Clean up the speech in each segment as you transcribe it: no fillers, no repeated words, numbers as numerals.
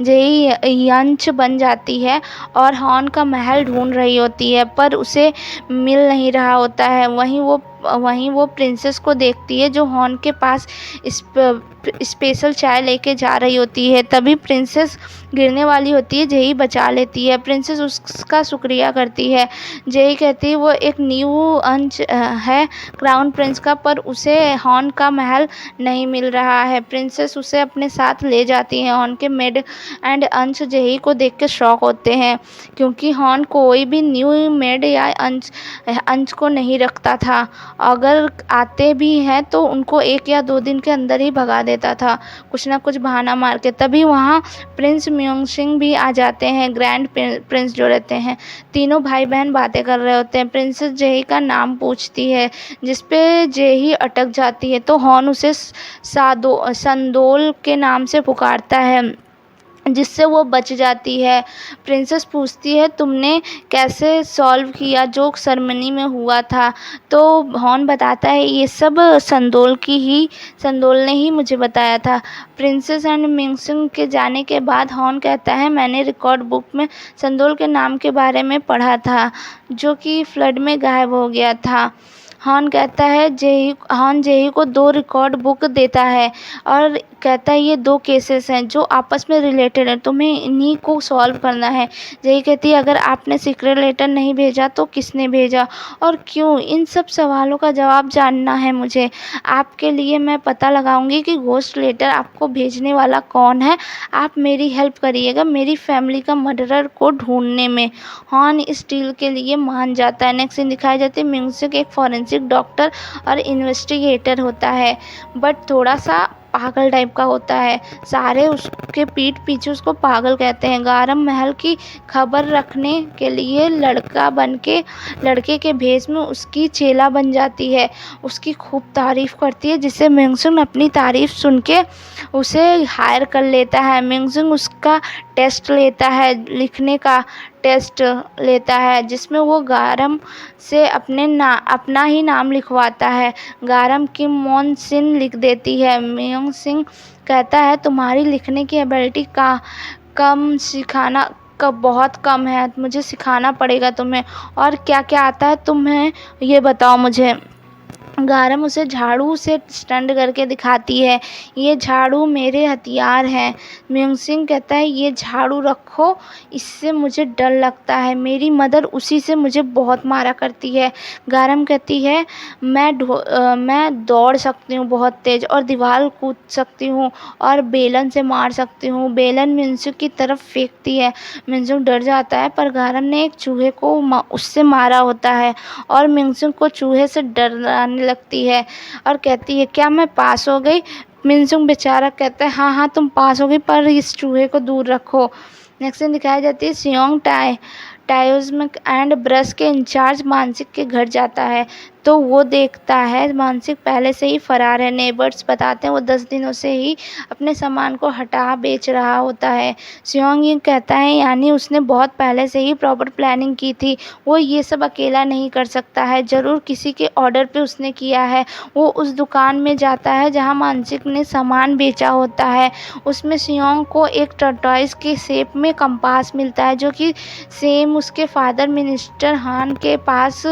जेही यंच बन जाती है और हॉर्न का महल ढूंढ रही होती है, पर उसे मिल नहीं रहा होता है। वहीं वो प्रिंसेस को देखती है जो हॉर्न के पास स्पेशल चाय लेके जा रही होती है। तभी प्रिंसेस गिरने वाली होती है, जेही बचा लेती है। प्रिंसेस उसका शुक्रिया करती है। जेही कहती है वो एक न्यू अंश है क्राउन प्रिंस का, पर उसे हॉर्न का महल नहीं मिल रहा है। प्रिंसेस उसे अपने साथ ले जाती है। हॉर्न के मेड एंड अंश जेही को देख के शॉक होते हैं, क्योंकि हॉर्न कोई भी न्यू मेड या अंश को नहीं रखता था। अगर आते भी हैं तो उनको 1 या 2 दिन के अंदर ही भगा देता था, कुछ ना कुछ बहाना मार के। तभी वहाँ प्रिंस म्योंगसिंग भी आ जाते हैं, ग्रैंड प्रिंस जो रहते हैं। तीनों भाई बहन बातें कर रहे होते हैं। प्रिंसेस जेही का नाम पूछती है, जिस पे जेही अटक जाती है, तो हॉर्न उसे संदोल के नाम से पुकारता है, जिससे वो बच जाती है। प्रिंसेस पूछती है तुमने कैसे सॉल्व किया जो सेरेमनी में हुआ था, तो हॉर्न बताता है ये सब संदोल ने ही मुझे बताया था। प्रिंसेस एंड म्योंगसिंग के जाने के बाद हॉर्न कहता है मैंने रिकॉर्ड बुक में संदोल के नाम के बारे में पढ़ा था, जो कि फ्लड में गायब हो गया था। हॉर्न जेही को 2 रिकॉर्ड बुक देता है और कहता है ये 2 केसेस हैं जो आपस में रिलेटेड हैं, तुम्हें इन्हीं को सॉल्व करना है। जेही कहती है अगर आपने सीक्रेट लेटर नहीं भेजा तो किसने भेजा और क्यों, इन सब सवालों का जवाब जानना है मुझे। आपके लिए मैं पता लगाऊंगी कि घोस्ट लेटर आपको भेजने वाला कौन है। आप मेरी हेल्प करिएगा मेरी फैमिली का मर्डरर को ढूंढने में। हॉर्न इस डील के लिए मान जाता है। नेक्स्ट सीन दिखाई जाती है म्योंगसिंग एक फॉरेंसिक डॉक्टर और इन्वेस्टिगेटर होता है, बट थोड़ा सा पागल टाइप का होता है। सारे उसके पीठ पीछे उसको पागल कहते हैं। गारम महल की खबर रखने के लिए लड़के के भेष में उसकी चेला बन जाती है, उसकी खूब तारीफ करती है, जिससे म्योंगसिंग अपनी तारीफ सुन के उसे हायर कर लेता है। म्योंगसिंग उसका टेस्ट लेता है, लिखने का टेस्ट लेता है, जिसमें वो गारम से अपना ही नाम लिखवाता है। गारम किम मॉन सिन लिख देती है। म्योंगसिंग कहता है तुम्हारी लिखने की एबिलिटी बहुत कम है, मुझे सिखाना पड़ेगा तुम्हें। और क्या क्या आता है तुम्हें ये बताओ मुझे। गारम उसे झाड़ू से स्टंट करके दिखाती है, ये झाड़ू मेरे हथियार हैं। म्योंगसिंग कहता है ये झाड़ू रखो, इससे मुझे डर लगता है, मेरी मदर उसी से मुझे बहुत मारा करती है। गारम कहती है मैं दौड़ सकती हूँ बहुत तेज और दीवार कूद सकती हूँ और बेलन से मार सकती हूँ। बेलन म्योंगसिंग की तरफ फेंकती है। म्योंगसिंग डर जाता है, पर गारम ने एक चूहे को उससे मारा होता है और म्योंगसिंग को चूहे से डराने लगती है और कहती है क्या मैं पास हो गई। म्योंगसिंग बेचारा कहता है हाँ तुम पास हो गई, पर इस चूहे को दूर रखो। नेक्स्ट सीन दिखाई जाती है सियोंग टायोज्मिक एंड ब्रश के इंचार्ज मानसिक के घर जाता है, तो वो देखता है मानसिक पहले से ही फरार है। नेबर्स बताते हैं वो 10 दिनों से ही अपने सामान को हटा बेच रहा होता है। सियोंग ये कहता है यानी उसने बहुत पहले से ही प्रॉपर प्लानिंग की थी, वो ये सब अकेला नहीं कर सकता है, ज़रूर किसी के ऑर्डर पे उसने किया है। वो उस दुकान में जाता है जहाँ मानसिक ने सामान बेचा होता है। उसमें सियोंग को एक टर्टॉइस के शेप में कंपास मिलता है, जो कि सेम उसके फादर मिनिस्टर हान के पास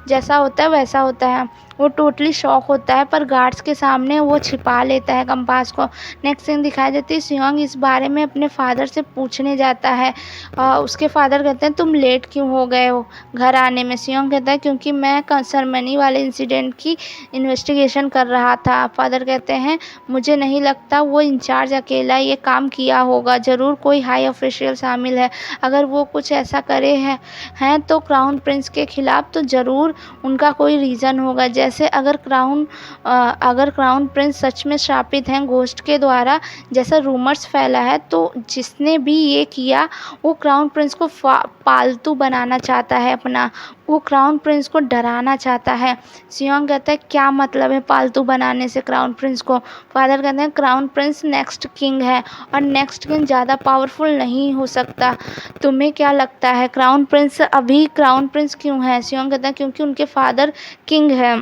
जैसा होता है वैसा होता है। वो टोटली शॉक होता है, पर गार्ड्स के सामने वो छिपा लेता है कंपास को। नेक्स्ट सीन दिखाई देती है सियोंग इस बारे में अपने फादर से पूछने जाता है। उसके फादर कहते हैं तुम लेट क्यों हो गए हो घर आने में। सियोंग कहता है क्योंकि मैं सेरेमनी वाले इंसिडेंट की इन्वेस्टिगेशन कर रहा था। फादर कहते हैं मुझे नहीं लगता वो इंचार्ज अकेला ये काम किया होगा, ज़रूर कोई हाई ऑफिशियल शामिल है। अगर वो कुछ ऐसा करे हैं तो क्राउन प्रिंस के खिलाफ तो ज़रूर उनका कोई रीज़न होगा। जैसे अगर क्राउन प्रिंस सच में श्रापित हैं घोस्ट के द्वारा, जैसा रूमर्स फैला है, तो जिसने भी ये किया वो क्राउन प्रिंस को पालतू बनाना चाहता है अपना, वो क्राउन प्रिंस को डराना चाहता है। सियोंग कहता है क्या मतलब है पालतू बनाने से क्राउन प्रिंस को। फादर कहते हैं क्राउन प्रिंस नेक्स्ट किंग है और नेक्स्ट किंग ज़्यादा पावरफुल नहीं हो सकता। तुम्हें क्या लगता है क्राउन प्रिंस अभी क्राउन प्रिंस क्यों है। सियोंग कहता है क्योंकि उनके फादर किंग है।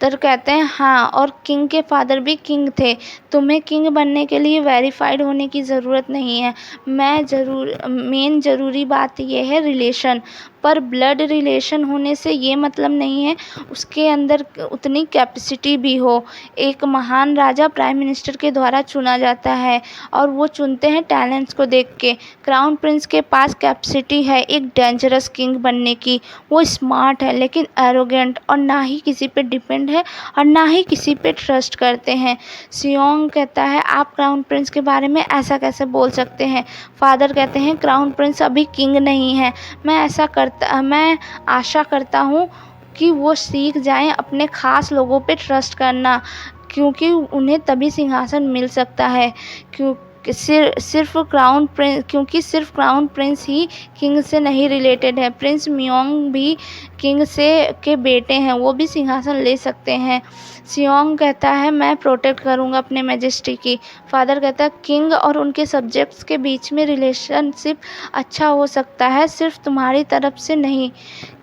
तो कहते हैं हाँ, और किंग के फादर भी किंग थे। तुम्हें किंग बनने के लिए वेरीफाइड होने की ज़रूरत नहीं है। मेन ज़रूरी बात ये है रिलेशन, पर ब्लड रिलेशन होने से ये मतलब नहीं है उसके अंदर उतनी कैपेसिटी भी हो। एक महान राजा प्राइम मिनिस्टर के द्वारा चुना जाता है और वो चुनते हैं टैलेंट्स को देख के। क्राउन प्रिंस के पास कैपेसिटी है एक डेंजरस किंग बनने की। वो स्मार्ट है लेकिन एरोगेंट, और ना ही किसी पे डिपेंड है और ना ही किसी पे ट्रस्ट करते हैं। सियोंग कहता है आप क्राउन प्रिंस के बारे में ऐसा कैसे बोल सकते हैं। फादर कहते हैं क्राउन प्रिंस अभी किंग नहीं है। मैं आशा करता हूँ कि वो सीख जाएं अपने ख़ास लोगों पे ट्रस्ट करना, क्योंकि उन्हें तभी सिंहासन मिल सकता है। सिर्फ क्राउन प्रिंस ही किंग से नहीं रिलेटेड है। प्रिंस मियोंग भी किंग के बेटे हैं, वो भी सिंहासन ले सकते हैं। सियोंग कहता है मैं प्रोटेक्ट करूंगा अपने मैजेस्टी की। फादर कहता है किंग और उनके सब्जेक्ट्स के बीच में रिलेशनशिप अच्छा हो सकता है, सिर्फ तुम्हारी तरफ से नहीं।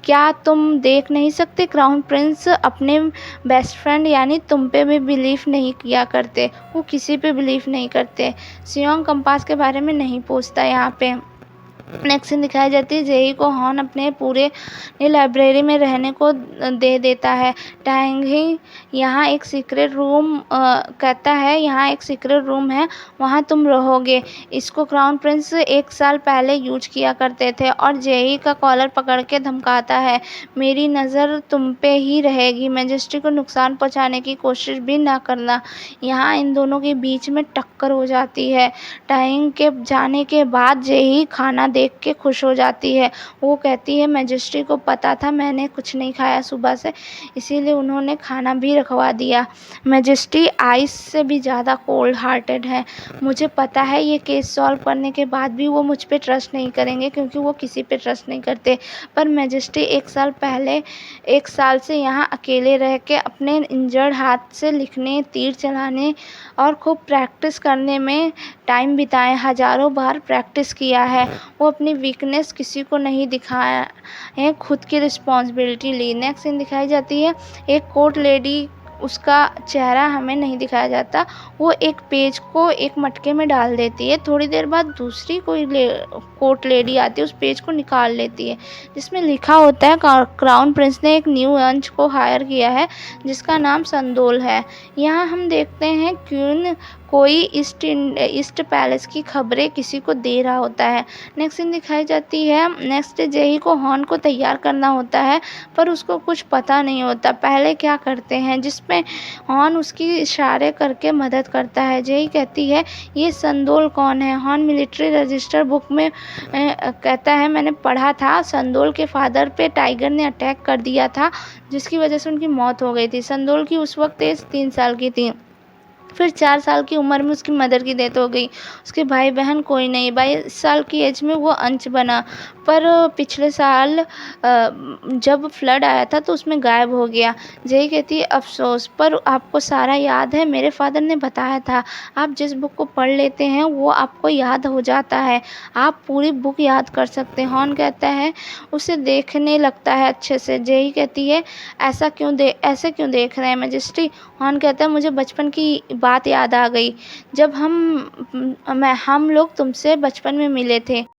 क्या तुम देख नहीं सकते क्राउन प्रिंस अपने बेस्ट फ्रेंड यानी तुम पे भी बिलीव नहीं किया करते। वो किसी पे बिलीव नहीं करते। सियोंग कंपास के बारे में नहीं पूछता यहाँ पे। नेक्स्ट सीन दिखाई जाती है जेई को हॉन अपने पूरे लाइब्रेरी में रहने को दे देता है। टैंग ही यहाँ एक सीक्रेट रूम कहता है यहाँ एक सीक्रेट रूम है, वहाँ तुम रहोगे। इसको क्राउन प्रिंस 1 साल पहले यूज किया करते थे, और जेई का कॉलर पकड़ के धमकाता है मेरी नज़र तुम पे ही रहेगी, मैजेस्टी को नुकसान पहुँचाने की कोशिश भी ना करना। यहाँ इन दोनों के बीच में टक्कर हो जाती है। टैंग के जाने के बाद जेई खाना देख के खुश हो जाती है। वो कहती है मैजेस्टी को पता था मैंने कुछ नहीं खाया सुबह से, इसीलिए उन्होंने खाना भी रखवा दिया। मैजेस्टी आइस से भी ज़्यादा कोल्ड हार्टेड है। मुझे पता है ये केस सॉल्व करने के बाद भी वो मुझ पे ट्रस्ट नहीं करेंगे, क्योंकि वो किसी पे ट्रस्ट नहीं करते। पर मैजेस्टी 1 साल से यहाँ अकेले रह के अपने इंजर्ड हाथ से लिखने, तीर चलाने और खूब प्रैक्टिस करने में टाइम बिताए, हज़ारों बार प्रैक्टिस किया है। वो अपनी वीकनेस किसी को नहीं दिखाया है, खुद की रिस्पॉन्सिबिलिटी ली। नेक्स्ट सीन दिखाई जाती है एक कोर्ट लेडी, उसका चेहरा हमें नहीं दिखाया जाता। वो एक पेज को एक मटके में डाल देती है। थोड़ी देर बाद दूसरी कोई कोर्ट लेडी आती है, उस पेज को निकाल लेती है जिसमें लिखा होता है क्राउन प्रिंस ने एक न्यू अंश को हायर किया है जिसका नाम संदोल है। यहाँ हम देखते हैं क्वीन कोई ईस्ट पैलेस की खबरें किसी को दे रहा होता है। नेक्स्ट सीन दिखाई जाती है नेक्स्ट जेही को हॉर्न को तैयार करना होता है, पर उसको कुछ पता नहीं होता पहले क्या करते हैं, जिसमें हॉर्न उसकी इशारे करके मदद करता है। जेही कहती है ये संदोल कौन है। हॉर्न मिलिट्री रजिस्टर बुक में कहता है मैंने पढ़ा था संदोल के फादर पे टाइगर ने अटैक कर दिया था, जिसकी वजह से उनकी मौत हो गई थी। संदोल की उस वक्त एज 3 साल की थी। फिर 4 साल की उम्र में उसकी मदर की डेथ हो गई। उसके भाई बहन कोई नहीं। 22 साल की एज में वो अंश बना, पर पिछले साल जब फ्लड आया था तो उसमें गायब हो गया। जेही कहती है अफसोस, पर आपको सारा याद है, मेरे फादर ने बताया था आप जिस बुक को पढ़ लेते हैं वो आपको याद हो जाता है, आप पूरी बुक याद कर सकते हैं। हॉर्न कहता है उसे देखने लगता है अच्छे से। जेही कहती है ऐसे क्यों देख रहे हैं मैजेस्टी। हॉर्न कहता है मुझे बचपन की बात याद आ गई, जब हम लोग तुमसे बचपन में मिले थे।